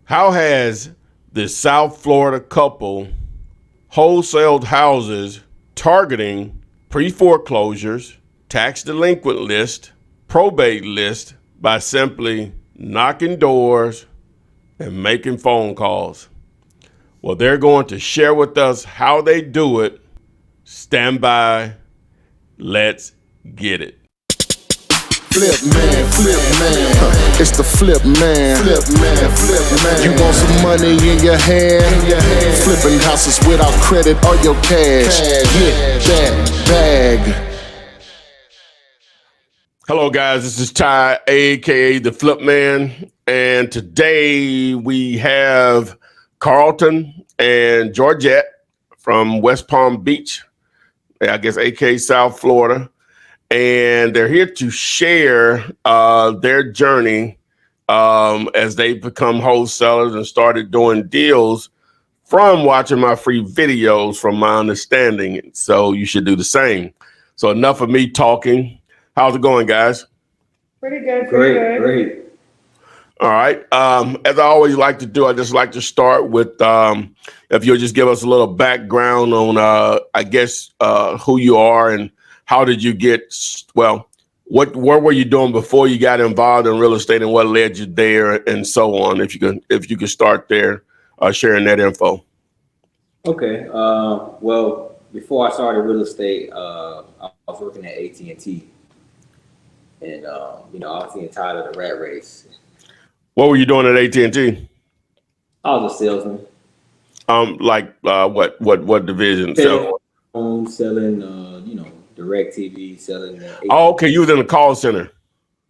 How has the South Florida couple wholesaled houses targeting pre-foreclosures, tax delinquent list, probate list by simply knocking doors and making phone calls? Well, they're going to share with us how they do it. Stand by. Let's get it. Flip man, it's the flip man. You want some money in your hand? Flipping houses without credit or your cash. Get that bag. Hello, guys. This is Ty, aka the Flip Man, and today we have Carlton and Georgette from West Palm Beach, I guess, aka South Florida. And they're here to share their journey as they become wholesalers and started doing deals from watching my free videos, from my understanding. So you should do the same. So enough of me talking. How's it going, guys? Pretty good. Great. All right. As I always like to do, I just like to start with if you'll just give us a little background on, I guess, who you are and how did you get, well, what were you doing before you got involved in real estate and what led you there and so on? If you could start there, sharing that info. Okay. Well, before I started real estate, I was working at AT&T, and obviously entitled to the rat race. What were you doing at AT&T? I was a salesman. What division? Selling direct TV, selling. Oh, okay. You was in the call center.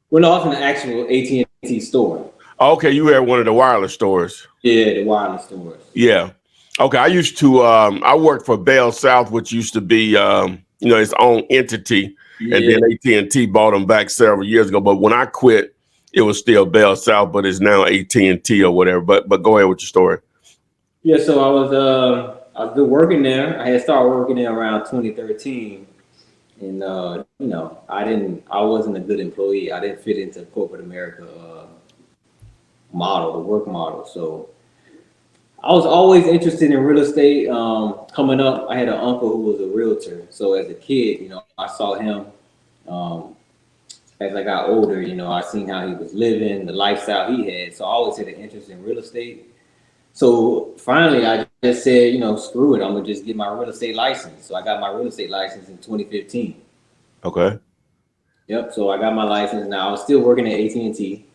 Well, no, I was in the actual AT&T store. Okay, you were at one of the wireless stores. Yeah, the wireless stores. Yeah. Okay, I used to. I worked for Bell South, which used to be, its own entity, and then AT&T bought them back several years ago. But when I quit, it was still Bell South, but it's now AT&T or whatever. But go ahead with your story. Yeah, so I was good working there. I had started working there around 2013. And I wasn't a good employee. I didn't fit into corporate America model, the work model. So I was always interested in real estate. Coming up, I had an uncle who was a realtor. So as a kid, I saw him. As I got older, I seen how he was living, the lifestyle he had. So I always had an interest in real estate. So finally, I just said, screw it. I'm going to just get my real estate license. So I got my real estate license in 2015. Okay. Yep. So I got my license. Now I was still working at AT&T,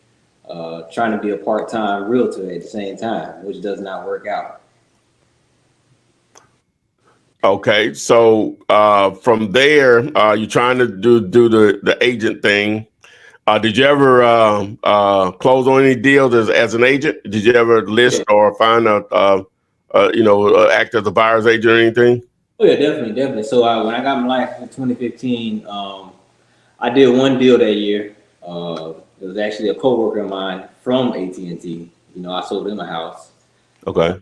trying to be a part-time realtor at the same time, which does not work out. Okay. So from there, you're trying to do the agent thing. Did you ever close on any deals as an agent? Did you ever list or find act as a buyer's agent or anything? Oh yeah, definitely. So when I got my license in 2015, I did one deal that year. It was actually a coworker of mine from AT&T. I sold him a house. Okay.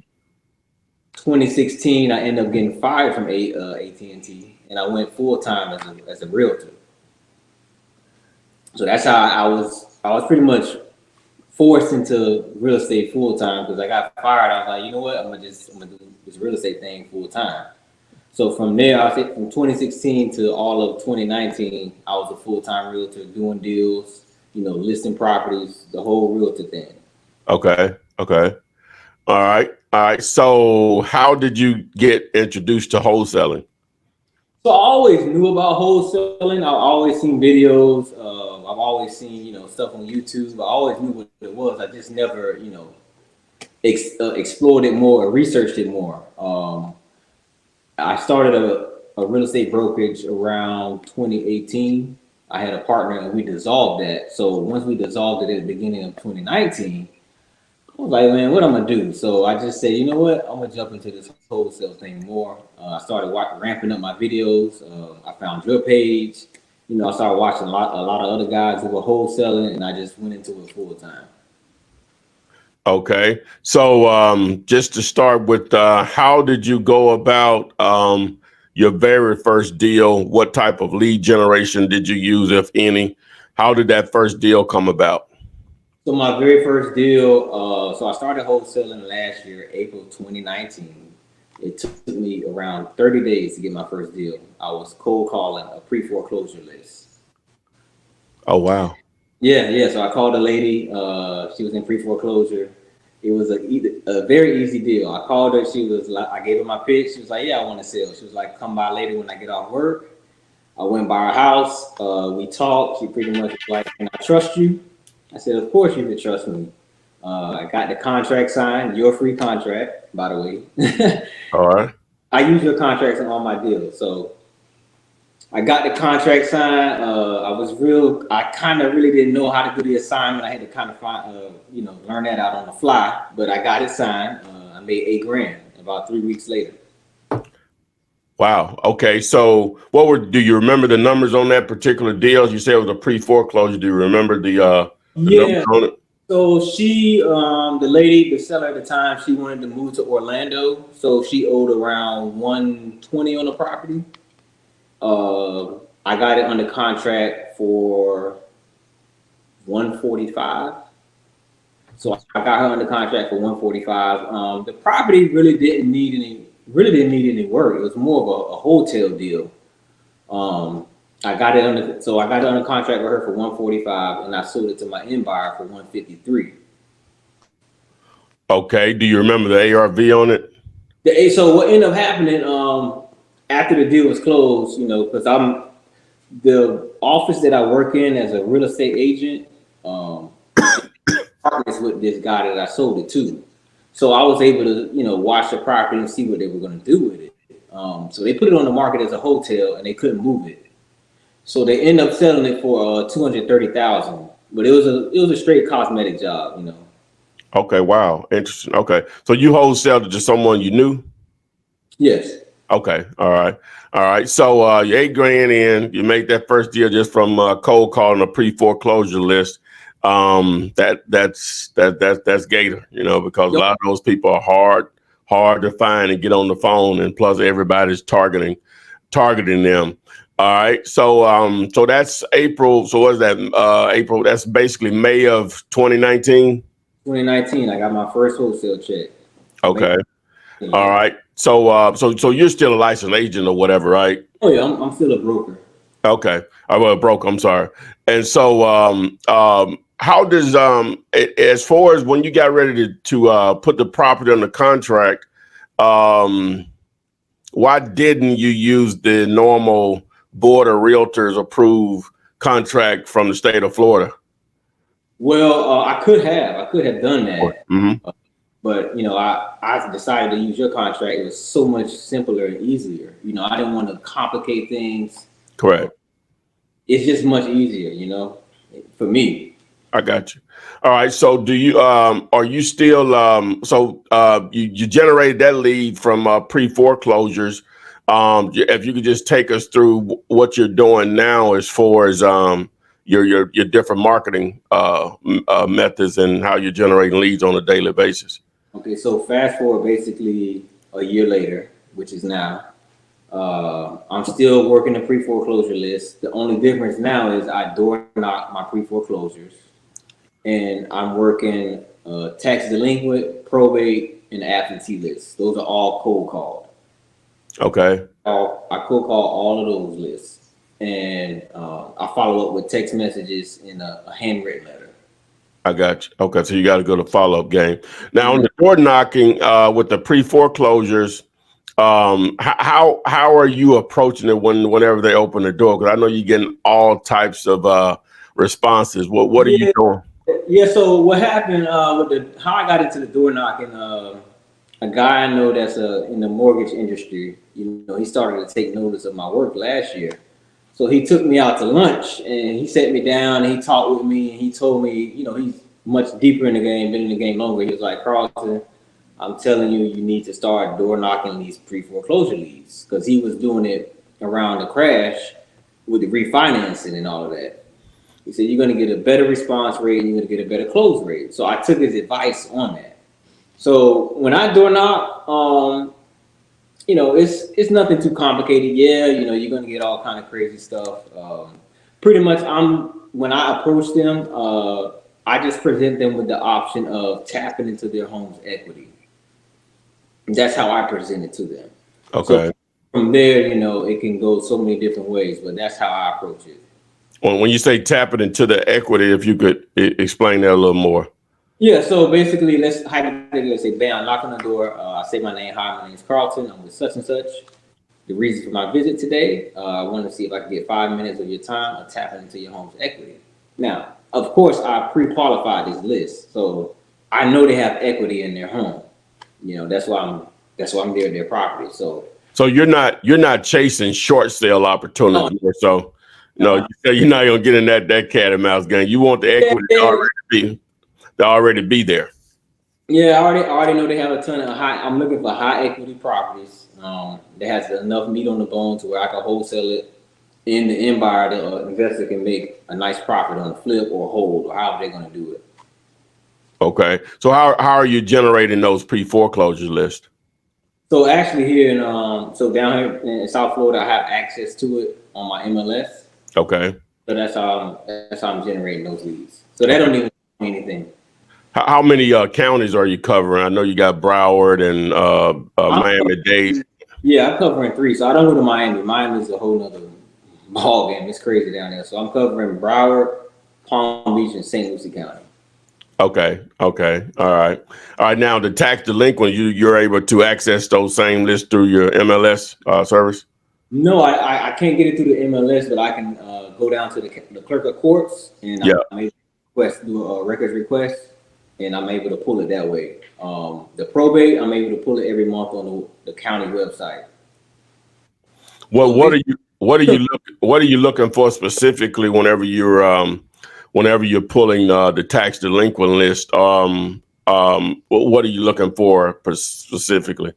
2016, I ended up getting fired from AT&T, and I went full time as a realtor. So that's how I was pretty much forced into real estate full time because I got fired. I was like, you know what? I'm gonna do this real estate thing full time. So from there, I think from 2016 to all of 2019, I was a full time realtor doing deals, listing properties, the whole realtor thing. Okay. All right. So how did you get introduced to wholesaling? So I always knew about wholesaling. I've always seen videos. I've always seen, stuff on YouTube. I always knew what it was. I just never, explored it more or researched it more. I started a real estate brokerage around 2018. I had a partner and we dissolved that. So once we dissolved it at the beginning of 2019, I was like, man, what I'm gonna do? So I just said, you know what? I'm gonna jump into this wholesale thing more. I started ramping up my videos. I found your page. I started watching a lot of other guys who were wholesaling, and I just went into it full time. Okay. So just to start with, how did you go about your very first deal? What type of lead generation did you use, if any? How did that first deal come about? So my very first deal, so I started wholesaling last year, April 2019. It took me around 30 days to get my first deal. I was cold calling a pre-foreclosure list. Oh, wow. Yeah, yeah. So I called a lady. She was in pre-foreclosure. It was a very easy deal. I called her. She was like, I gave her my pitch. She was like, "Yeah, I want to sell." She was like, "Come by later when I get off work." I went by her house. We talked. She pretty much was like, "Can I trust you?" I said, "Of course you can trust me." I got the contract signed. Your free contract, by the way. All right. I use your contracts in all my deals. So I got the contract signed. I kind of really didn't know how to do the assignment. I had to kind of find, learn that out on the fly. But I got it signed. I made $8,000 about 3 weeks later. Wow. Okay. So do you remember the numbers on that particular deal? You said it was a pre-foreclosure. Do you remember the numbers Yeah. on it? So the lady, the seller at the time, she wanted to move to Orlando. So she owed around 120 on the property. I got it under contract for 145. So I got her under contract for 145. The property really didn't need any work. It was more of a hotel deal. I got it under contract with her for 145, and I sold it to my end buyer for 153. Okay. Do you remember the ARV on it? So what ended up happening after the deal was closed, because I'm the office that I work in as a real estate agent, partners with this guy that I sold it to. So I was able to, watch the property and see what they were going to do with it. So they put it on the market as a hotel and they couldn't move it. So they ended up selling it for 230,000. But it was a straight cosmetic job. Okay. Wow. Interesting. Okay. So you wholesaled it to someone you knew? Yes. Okay. All right. All right. So you $8,000 in, you make that first deal just from cold calling a pre-foreclosure list. That's Gator, because a lot of those people are hard to find and get on the phone, and plus everybody's targeting them. All right. So that's April. So what is that? April. That's basically May of 2019. 2019, I got my first wholesale check. Okay. All right. So you're still a licensed agent or whatever, right? Oh yeah, I'm still a broker. Okay. Well, broke. I'm sorry. And so, how does as far as when you got ready to put the property on the contract, why didn't you use the normal board of realtors approved contract from the state of Florida? Well, I could have done that. Mm-hmm. But I decided to use your contract. It was so much simpler and easier. I didn't want to complicate things. Correct. It's just much easier, for me. I got you. All right. So do you are you still you generated that lead from pre-foreclosures. If you could just take us through what you're doing now as far as your different marketing methods and how you're generating leads on a daily basis. Okay, so fast forward basically a year later, which is now. I'm still working the pre-foreclosure list. The only difference now is I door knock my pre-foreclosures, and I'm working tax delinquent, probate, and absentee lists. Those are all cold called. Okay. I cold call all of those lists, and I follow up with text messages and a handwritten letter. I got you. Okay, so you got to go to follow-up game. Now on the door knocking with the pre-foreclosures, how are you approaching it whenever they open the door? Because I know you're getting all types of responses. What are you doing? Yeah. So what happened how I got into the door knocking? A guy I know that's in the mortgage industry. He started to take notice of my work last year. So he took me out to lunch and he sat me down and he talked with me and he told me, he's much deeper in the game, been in the game longer. He was like, "Carlton, I'm telling you, you need to start door knocking these pre-foreclosure leads," because he was doing it around the crash with the refinancing and all of that. He said, "You're going to get a better response rate and you're going to get a better close rate." So I took his advice on that. So when I door knock, it's nothing too complicated. Yeah, you're gonna get all kind of crazy stuff. Pretty much, when I approach them, I just present them with the option of tapping into their home's equity. That's how I present it to them. Okay. So from there, it can go so many different ways, but that's how I approach it. When you say tap it into the equity, if you could explain that a little more. Yeah, so basically, let's hypothetically say, bam, I knock on the door. I say my name. Hi, my name is Carlton. I'm with such and such. The reason for my visit today, I want to see if I can get 5 minutes of your time or tapping into your home's equity. Now, of course, I pre-qualified this list, so I know they have equity in their home. That's why I'm there at their property. So you're not chasing short sale opportunities, or so. No, you're not gonna get in that cat and mouse game. You want the equity to already be there. Yeah, I already know they have a ton of I'm looking for high equity properties. That has enough meat on the bone to where I can wholesale it in the end buyer. The investor can make a nice profit on a flip or hold or however they're going to do it. Okay, so how are you generating those pre-foreclosure lists? So actually here down here in South Florida, I have access to it on my MLS. Okay. So that's how I'm generating those leads. So they don't even do anything. How many counties are you covering? I know you got Broward and Miami-Dade. Yeah, I'm covering 3. So I don't go to Miami. Miami is a whole nother ball game. It's crazy down there. So I'm covering Broward, Palm Beach, and St. Lucie County. Okay. All right. Now the tax delinquent, you're able to access those same lists through your MLS service? No, I can't get it through the MLS, but I can go down to the clerk of courts and I'm able to do a records request, and I'm able to pull it that way. The probate, I'm able to pull it every month on the county website. Well, what are you looking for specifically whenever you're pulling the tax delinquent list? What are you looking for specifically?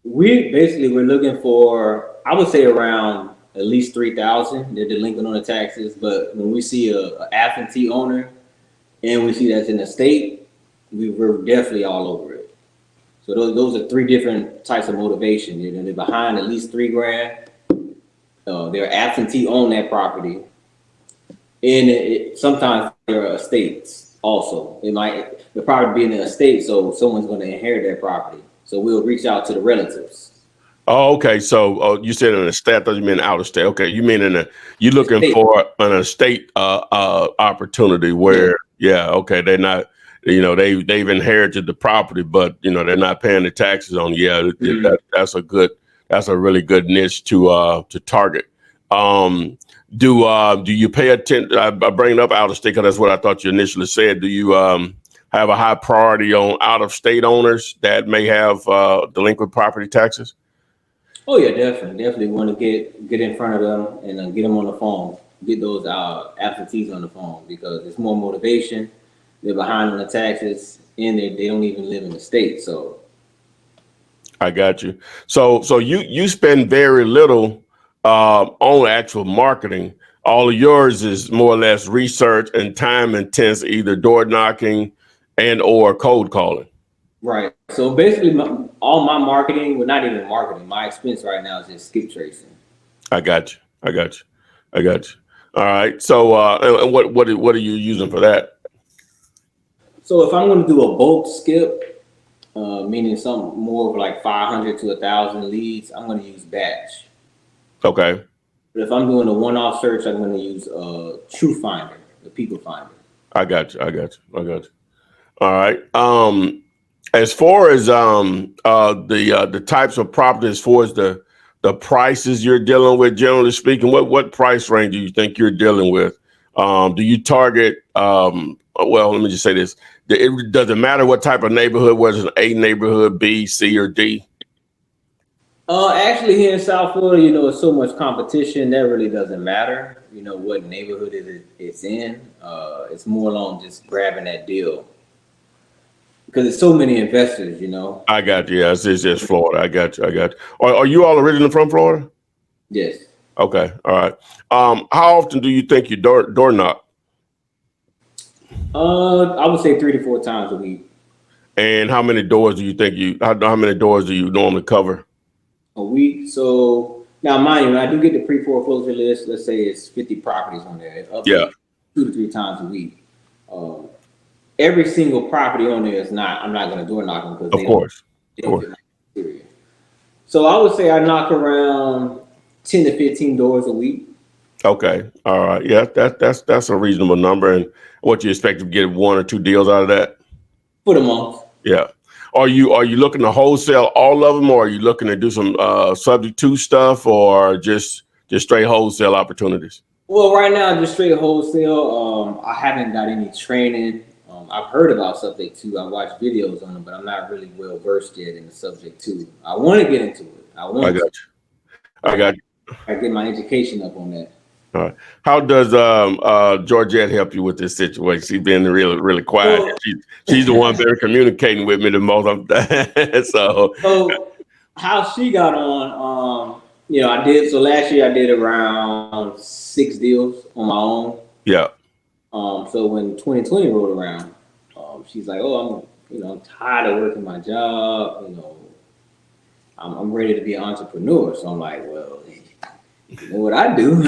We're looking for, I would say, around at least 3,000. They're delinquent on the taxes, but when we see a absentee owner and we see that's in the state, we're definitely all over it. So those are 3 different types of motivation. They're behind at least $3,000. They're absentee on that property, and sometimes there are estates also. The property being an estate, so someone's going to inherit that property. So we'll reach out to the relatives. Oh, okay. So you said in a state, I thought you meant out of state. Okay, you mean you're looking Estate. for an estate opportunity where, okay, they're not, they've inherited the property, but they're not paying the taxes on. Yeah, that's a really good niche to target. Do you pay attention? I bring up out of state because that's what I thought you initially said. Do you have a high priority on out of state owners that may have delinquent property taxes? Oh yeah, definitely want to get in front of them and get them on the phone. Get those absentees on the phone because it's more motivation. They're behind on the taxes and they don't even live in the state. So I got you. So you spend very little on actual marketing. All of yours is more or less research and time intense, either door knocking and or cold calling. right. So basically, all my marketing, well, not even marketing. My expense right now is just skip tracing. I got you. All right. So and what are you using for that? So if I'm going to do a bulk skip, meaning some more of like 500 to 1,000 leads, I'm going to use batch. Okay. But if I'm doing a one-off search, I'm going to use True Finder, the People Finder. I got you. All right. As far as the types of properties, as far as the prices you're dealing with, generally speaking, what price range do you think you're dealing with? Do you target? Well, let me just say this: it doesn't matter what type of neighborhood, whether it's an A neighborhood, B, C, or D. Actually, here in South Florida, it's so much competition that really doesn't matter. What neighborhood it's in. It's more along just grabbing that deal because there's so many investors. I got you. Yeah, it's just Florida. I got you. Are you all originally from Florida? Yes. Okay. All right. How often do you think you door knock? I would say 3 to 4 times a week. And how many doors do you think how many doors do you normally cover? A week. So now, mind you, when I do get the pre-foreclosure list, let's say it's 50 properties on there. It's up 2 to 3 times a week. Um, every single property on there is not. I'm not going to door knock them because Of course. they Of don't course. fit my criteria. So I would say I knock around 10 to 15 doors a week. Okay. All right. Yeah, that's a reasonable number. And what you expect to get 1 or 2 deals out of that? For the month. Yeah. Are you looking to wholesale all of them, or are you looking to do some subject to stuff, or just straight wholesale opportunities? Well, right now, just straight wholesale. I haven't got any training. I've heard about subject to. I watched videos on them, but I'm not really well versed yet in the subject to. I want to get into it. I I want got to. you. I got you. I get my education up on that. All right. How does Georgette help you with this situation? She's been really quiet. Well, She's the one better communicating with me the most. So so how she got on? I did. So last year I did around 6 deals on my own. yeah, So when 2020 rolled around, she's like, "Oh, I'm tired of working my job. I'm ready to be an entrepreneur." So I'm like, "Well, you know what I do?"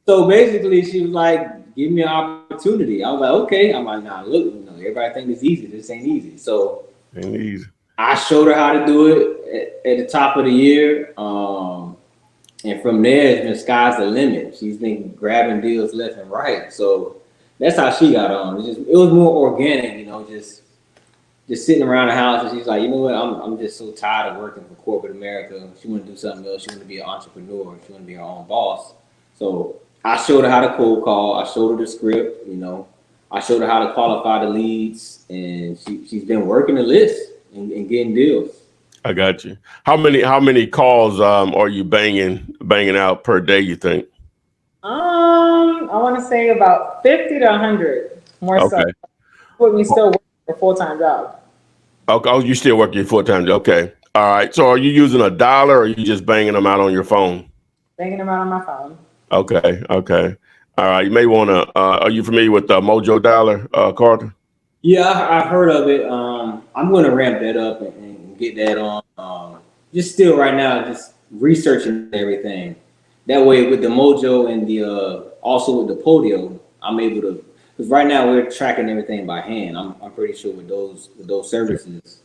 So basically, she was like, "Give me an opportunity." I was like, "Okay." I'm like, "Nah, look, everybody think it's easy. This ain't easy." So ain't easy. I showed her how to do it at the top of the year. And from there, it's been sky's the limit. She's been grabbing deals left and right. So that's how she got on. It was more organic, just sitting around the house. And she's like, you know what? I'm just so tired of working for corporate America. She want to do something else. She want to be an entrepreneur. She want to be her own boss. So I showed her how to cold call. I showed her the script. I showed her how to qualify the leads, and she's been working the list and getting deals. I got you. How many calls are you banging out per day, you think? I want to say about 50 to 100 more so. Okay. Put me still working a full-time job. Okay. Oh, you still working full-time? Okay. All right. So are you using a dollar, or are you just banging them out on your phone? Banging them out on my phone. Okay. Okay. All right. You may want to, are you familiar with Mojo Dollar, Carter? Yeah, I've heard of it. I'm going to ramp that up and get that on. Just still right now, just researching everything. That way, with the Mojo and the also with the Podio, I'm able to. Because right now we're tracking everything by hand. I'm pretty sure with those services,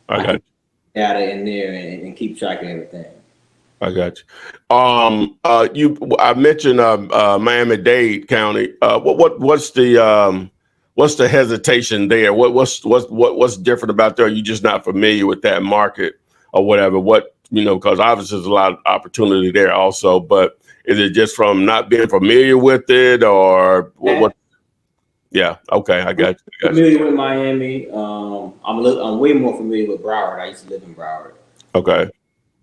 I I got can data in there and keep track of everything. I got you. I mentioned Miami-Dade County. What's the hesitation there? What's different about there? Are you just not familiar with that market or whatever? Because obviously there's a lot of opportunity there also, but is it just from not being familiar with it, or what? Yeah. Okay. I got you. Familiar with Miami. I'm way more familiar with Broward. I used to live in Broward. Okay.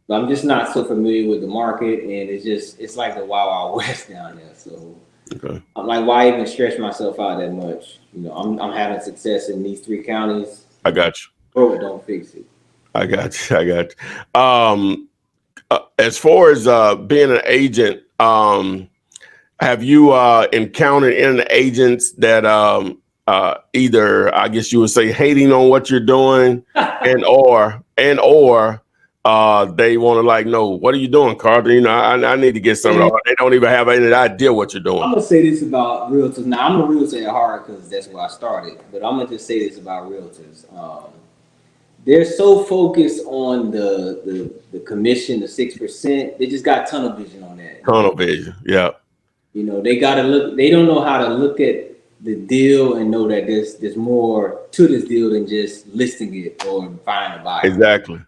But I'm just not so familiar with the market, and it's like the Wild Wild West down there. So Okay. I'm like, why even stretch myself out that much? I'm having success in these 3 counties. I got you. Broke don't fix it. I got you. I got you. As far as being an agent, have you encountered any agents that either, I guess you would say, hating on what you're doing, and or they want to no, what are you doing, Carter? I need to get something. Or they don't even have any idea what you're doing. I'm gonna say this about realtors. Now I'm a realtor at heart because that's where I started. But I'm gonna just say this about realtors. They're so focused on the commission, the 6%. They just got tunnel vision on that. Tunnel vision, yeah. They gotta look. They don't know how to look at the deal and know that there's more to this deal than just listing it or finding a buyer. Exactly.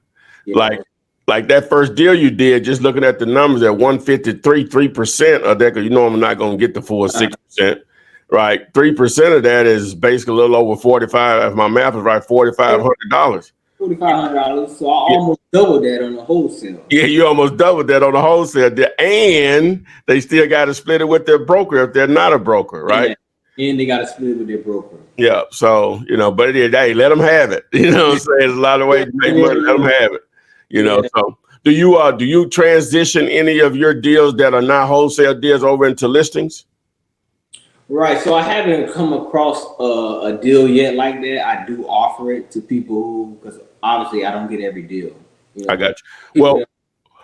Like that first deal you did, just looking at the numbers at 153, 3% of that, because I'm not going to get the full 6%, right? 3% of that is basically a little over 45. If my math is right, $4,500. $4,500. So I almost doubled that on the wholesale. Yeah, you almost doubled that on the wholesale, and they still got to split it with their broker if they're not a broker, right? Yeah. And they got to split it with their broker. Yeah. So but hey, let them have it. You know what I'm saying? There's a lot of ways to make money. Let them have it. So do you transition any of your deals that are not wholesale deals over into listings? Right. So I haven't come across a deal yet like that. I do offer it to people because obviously I don't get every deal. I got you. Well,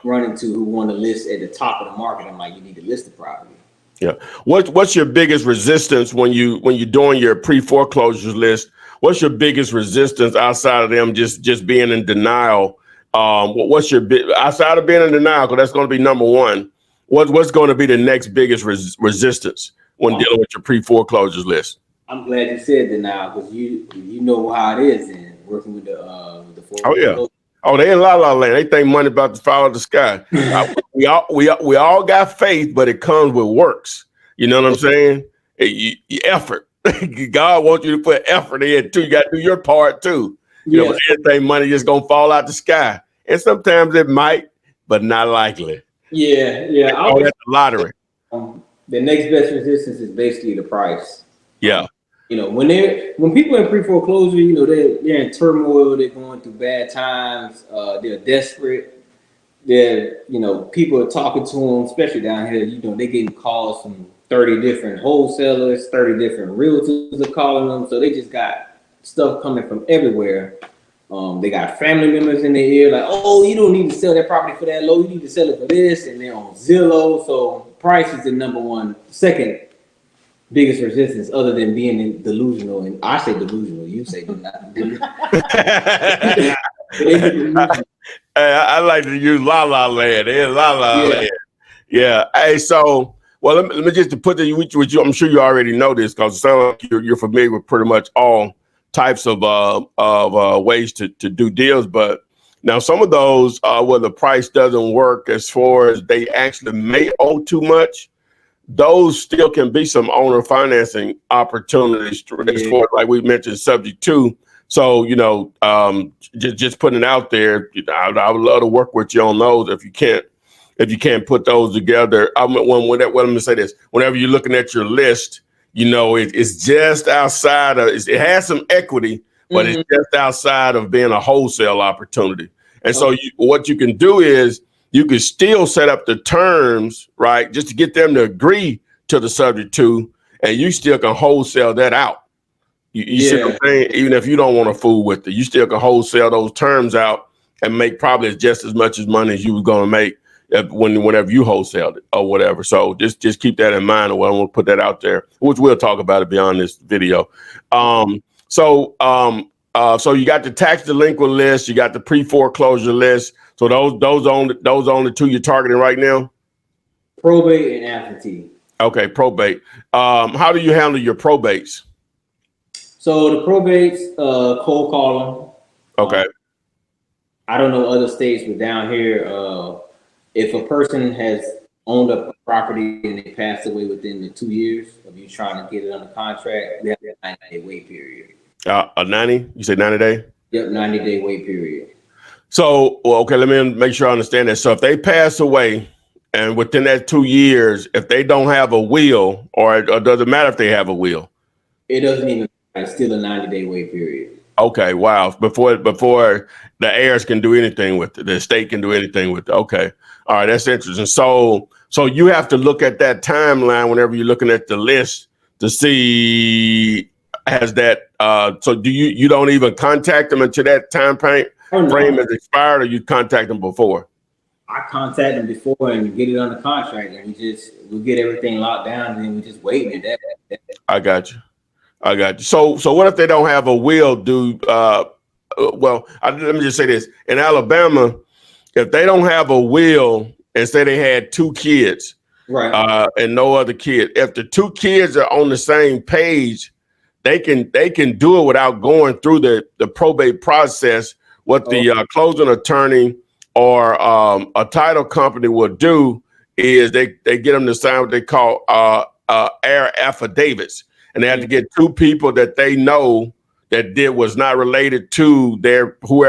run into who want to list at the top of the market. I'm like, you need to list the property. Yeah. What's your biggest resistance when you're doing your pre-foreclosures list? What's your biggest resistance outside of them just being in denial? What's your outside of being in denial? Because that's going to be number one. What's going to be the next biggest resistance when dealing with your pre-foreclosures list? I'm glad you said denial because you know how it is in working with the Oh yeah. Oh, they in la la land. They think money about to fall out of the sky. We all got faith, but it comes with works. You know what I'm saying? Effort. God wants you to put effort in too. You got to do your part too. You know, everything money just gonna fall out the sky, and sometimes it might, but not likely. Yeah. Oh, that's the lottery. The next best resistance is basically the price. Yeah. You know, when people in pre-foreclosure, you know, they're in turmoil, they're going through bad times, they're desperate. People are talking to them, especially down here, you know, they getting calls from 30 different wholesalers, 30 different realtors are calling them. So they just got stuff coming from everywhere. They got family members in their ear, like, oh, you don't need to sell that property for that low, you need to sell it for this, and they're on Zillow. So price is the number one. Second biggest resistance other than being delusional, and I say delusional, you say not delusional. I like to use la la land. La la land. Yeah. Hey, so let me just put the with you. I'm sure you already know this because it sounds like you're familiar with pretty much all types of ways to do deals. But now some of those where the price doesn't work as far as they actually may owe too much. Those still can be some owner financing opportunities as far as, like we mentioned, subject to. So, you know, just putting it out there, I would love to work with you on those if you can't put those together. Let me say this. Whenever you're looking at your list, you know, it's just outside of, it has some equity, but it's just outside of being a wholesale opportunity. And so what you can do is, you can still set up the terms, right, just to get them to agree to the subject to, and you still can wholesale that out. You see what I'm saying? Even if you don't want to fool with it, you still can wholesale those terms out and make probably just as much as money as you were going to make whenever you wholesaled it or whatever. So just keep that in mind. I want to put that out there, which we'll talk about it beyond this video. So you got the tax delinquent list, you got the pre-foreclosure list. So those only two you're targeting right now? Probate and absentee. Okay, probate. How do you handle your probates? So the probates, cold call them. Okay. I don't know other states, but down here, if a person has owned a property and they passed away within the 2 years of you trying to get it under contract, we have a 90-day wait period. A 90? You say 90 day? Yep, 90-day wait period. So, okay, let me make sure I understand that. So if they pass away and within that 2 years, if they don't have a will, or does it matter if they have a will? It doesn't even matter. It's still a 90-day wait period. Okay, wow. Before the heirs can do anything with it, the estate can do anything with it. Okay. All right, that's interesting. So you have to look at that timeline whenever you're looking at the list to see has that so do you don't even contact them until that time frame is expired, or you contact them before? I contact them before and get it under contract, and we'll get everything locked down, and then we just waiting at that. I got you. So what if they don't have a will? Let me just say this. In Alabama, if they don't have a will and say they had 2 kids, right, and no other kid, if the 2 kids are on the same page, they can do it without going through the probate process. What the closing attorney or a title company will do is they get them to sign what they call heir affidavits, and they have to get 2 people that they know that was not related to their who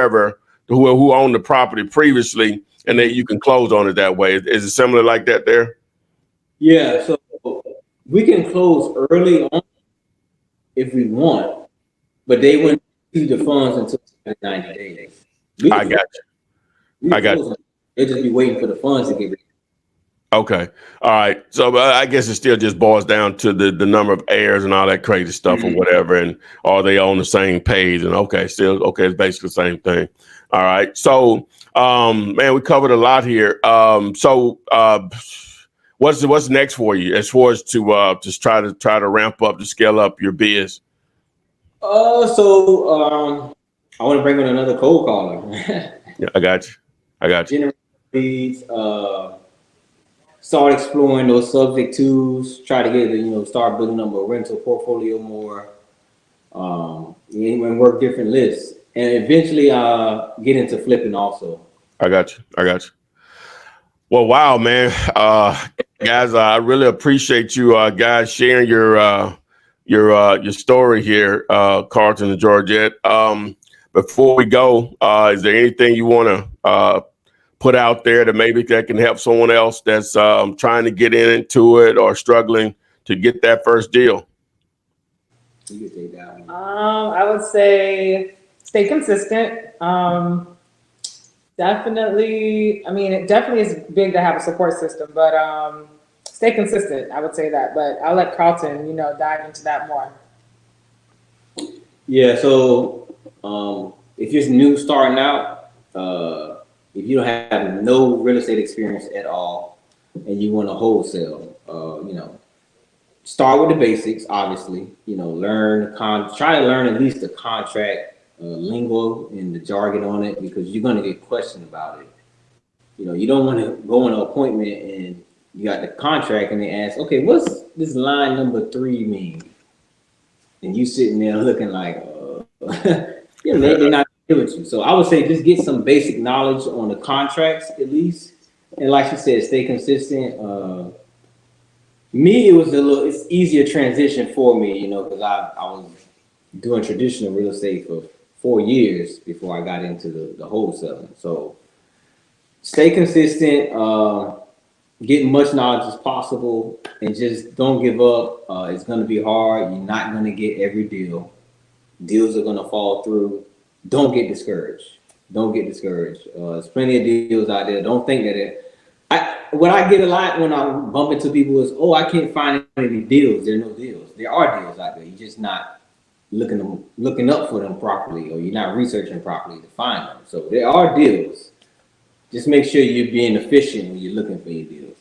owned the property previously, and then you can close on it that way. Is it similar like that there? Yeah, so we can close early on if we want, but they wouldn't see the funds until 90 days. I got you. They'll just be waiting for the funds to get ready. Okay. All right. So I guess it still just boils down to the number of heirs and all that crazy stuff or whatever. And are they on the same page? And it's basically the same thing. All right. So, man, we covered a lot here. What what's next for you as far as to just try to ramp up, to scale up your biz? So I want to bring on another cold caller. Yeah, I got you. Generate leads. Start exploring those subject twos. Try to get start building up a rental portfolio more. And work different lists, and eventually get into flipping also. I got you. Well, wow, man, guys, I really appreciate you guys sharing your story here, Carlton and Georgette. Before we go, is there anything you want to put out there that can help someone else that's trying to get into it or struggling to get that first deal? You can take that one. I would say stay consistent. Definitely. I mean, it definitely is big to have a support system, but stay consistent. I would say that, but I'll let Carlton, dive into that more. Yeah. So if you're new starting out, if you don't have no real estate experience at all, and you want to wholesale, start with the basics, obviously, try to learn at least the contract lingo and the jargon on it, because you're going to get questioned about it. You don't want to go on an appointment and you got the contract and they ask, okay, what's this line number 3 mean? And you sitting there looking like, they're not giving it to you. So I would say just get some basic knowledge on the contracts at least. And like you said, stay consistent. Me, it's easier transition for me, because I was doing traditional real estate for 4 years before I got into the wholesaling. So stay consistent, get much knowledge as possible, and just don't give up. It's going to be hard. You're not going to get every deal. Deals are going to fall through. Don't get discouraged. There's plenty of deals out there. Don't think that what I get a lot when I bump into people is, I can't find any deals. There are no deals. There are deals out there. You're just not looking up for them properly, or you're not researching properly to find them. So there are deals. Just make sure you're being efficient when you're looking for your deals.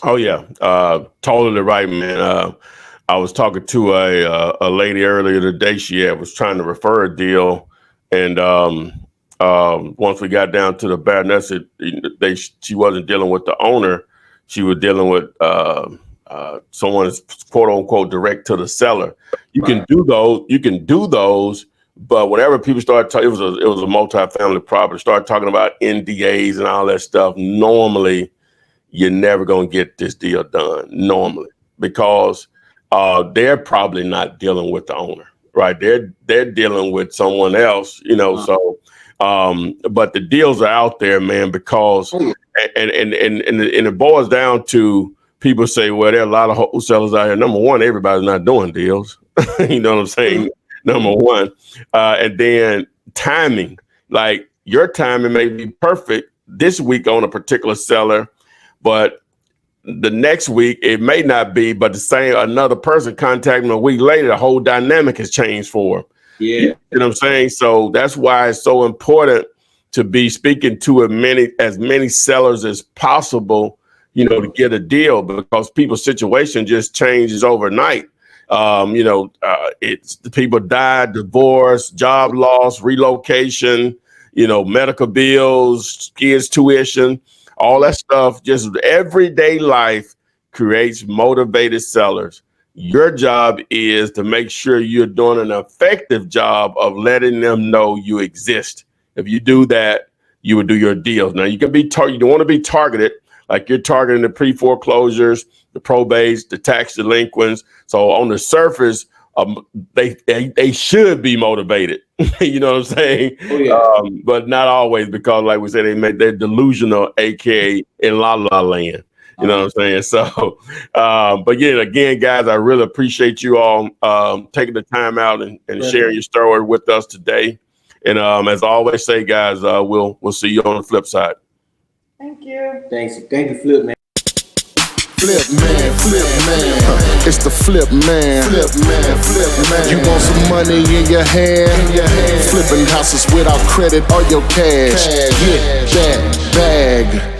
Oh yeah, totally right, man. I was talking to a lady earlier today. She was trying to refer a deal, and once we got down to the bare nuts, she wasn't dealing with the owner. She was dealing with someone quote unquote direct to the seller. You can do those, but whenever people start talking, it was a multi-family property, start talking about NDAs and all that stuff. Normally, you're never gonna get this deal done. Normally, because they're probably not dealing with the owner, right? They're dealing with someone else, So, but the deals are out there, man, because and it boils down to, people say, well, there are a lot of wholesalers out here. Number one, everybody's not doing deals. You know what I'm saying? Number one. And then timing, like your timing may be perfect this week on a particular seller, but the next week it may not be, but another person contacted them a week later, the whole dynamic has changed for them. Yeah. You know what I'm saying? So that's why it's so important to be speaking to as many sellers as possible, to get a deal, because people's situation just changes overnight. It's the people died, divorce, job loss, relocation, medical bills, kids' tuition, all that stuff. Just everyday life creates motivated sellers. Your job is to make sure you're doing an effective job of letting them know you exist. If you do that, you would do your deals. Now you can be you don't want to be targeted. Like you're targeting the pre-foreclosures, the probates, the tax delinquents. So on the surface, they should be motivated. You know what I'm saying? Oh, yeah. But not always, because like we said, they're delusional, aka in la la land. You know what I'm saying? So, but yeah, again, guys, I really appreciate you all taking the time out and sharing your story with us today. And as I always say, guys, we'll see you on the flip side. Thank you. Thank you, Flip Man. Flip man. It's the flip man. You want some money in your hand? Flipping houses without credit or your cash. Get that bag.